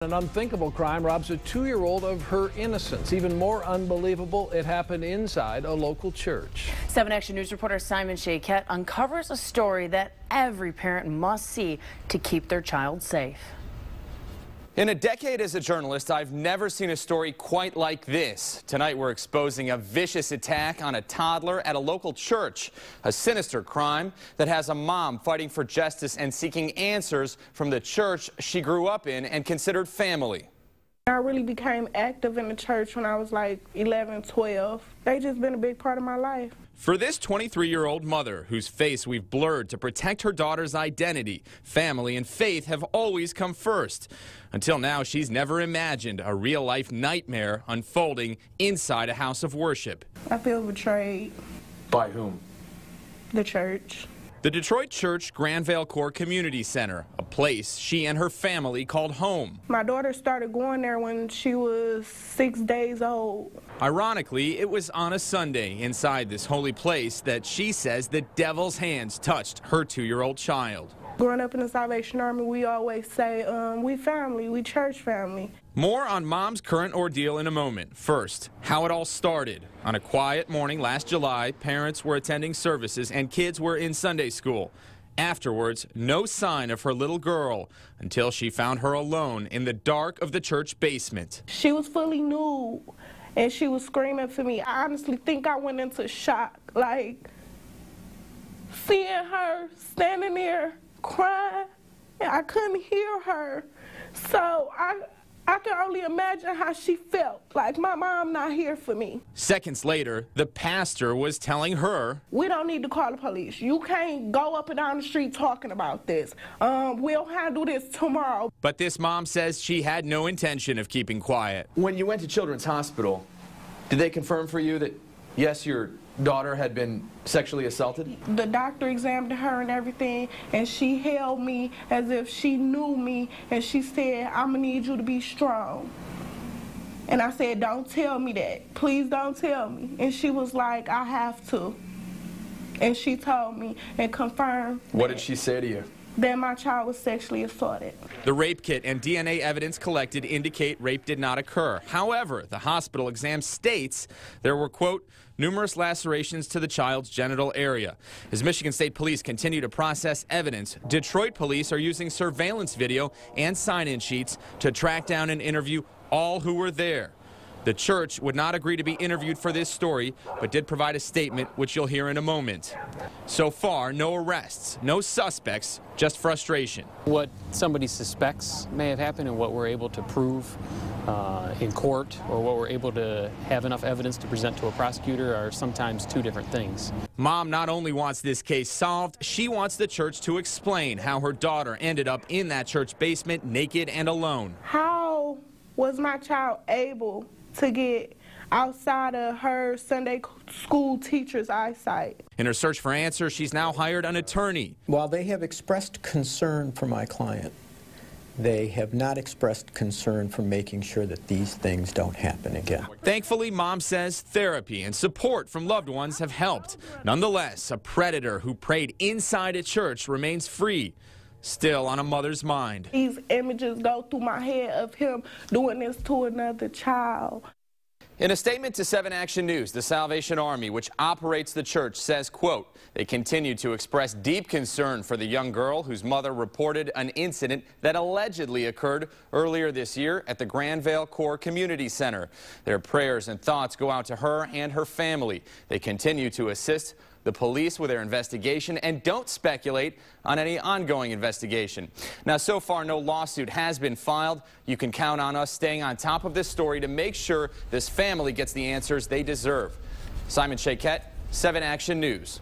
An unthinkable crime robs a 2-year-old of her innocence. Even more unbelievable, it happened inside a local church. 7 Action News reporter Simon Shaykhet uncovers a story that every parent must see to keep their child safe. In a decade as a journalist, I've never seen a story quite like this. Tonight, we're exposing a vicious attack on a toddler at a local church. A sinister crime that has a mom fighting for justice and seeking answers from the church she grew up in and considered family. I really became active in the church when I was like 11, 12. They just been a big part of my life. For this 23-year-old mother, whose face we've blurred to protect her daughter's identity, family and faith have always come first. Until now, she's never imagined a real-life nightmare unfolding inside a house of worship. I feel betrayed. By whom? The church. The Detroit Church Granville Core Community Center, a place she and her family called home. My daughter started going there when she was 6 days old. Ironically, it was on a Sunday inside this holy place that she says the devil's hands touched her 2-year-old child. Growing up in the Salvation Army, we always say, we family, we church family. More on Mom's current ordeal in a moment. First, how it all started. On a quiet morning last July, parents were attending services and kids were in Sunday school. Afterwards, no sign of her little girl until she found her alone in the dark of the church basement. She was fully nude and she was screaming for me. I honestly think I went into shock, like seeing her standing there crying, and I couldn't hear her. So I can only imagine how she felt, like my mom not here for me. Seconds later, the pastor was telling her, we don't need to call the police. You can't go up and down the street talking about this. We'll handle this tomorrow. But this mom says she had no intention of keeping quiet. When you went to Children's Hospital, did they confirm for you that, yes, your daughter had been sexually assaulted? The doctor examined her and everything, and she held me as if she knew me, and she said, I'm gonna need you to be strong. And I said, don't tell me that. Please don't tell me. And she was like, I have to. And she told me and confirmed. What did she say to you? That my child was sexually assaulted. The rape kit and DNA evidence collected indicate rape did not occur. However, the hospital exam states there were, quote, numerous lacerations to the child's genital area. As Michigan State Police continue to process evidence, Detroit police are using surveillance video and sign-in sheets to track down and interview all who were there. The church would not agree to be interviewed for this story, but did provide a statement, which you'll hear in a moment. So far, no arrests, no suspects, just frustration. What somebody suspects may have happened and what we're able to prove in court, or what we're able to have enough evidence to present to a prosecutor, are sometimes two different things. Mom not only wants this case solved, she wants the church to explain how her daughter ended up in that church basement naked and alone. How was my child able to get outside of her Sunday school teacher's eyesight? In her search for answers, she's now hired an attorney. While they have expressed concern for my client, they have not expressed concern for making sure that these things don't happen again. Thankfully, Mom says therapy and support from loved ones have helped. Nonetheless, a predator who prayed inside a church remains free, still on a mother's mind. These images go through my head of him doing this to another child. In a statement to 7 Action News, the Salvation Army, which operates the church, says, quote, they continue to express deep concern for the young girl whose mother reported an incident that allegedly occurred earlier this year at the Granville Core Community Center. Their prayers and thoughts go out to her and her family. They continue to assist the police with their investigation and don't speculate on any ongoing investigation. Now, so far, no lawsuit has been filed. You can count on us staying on top of this story to make sure this family gets the answers they deserve. Simon Shaykhet, 7 Action News.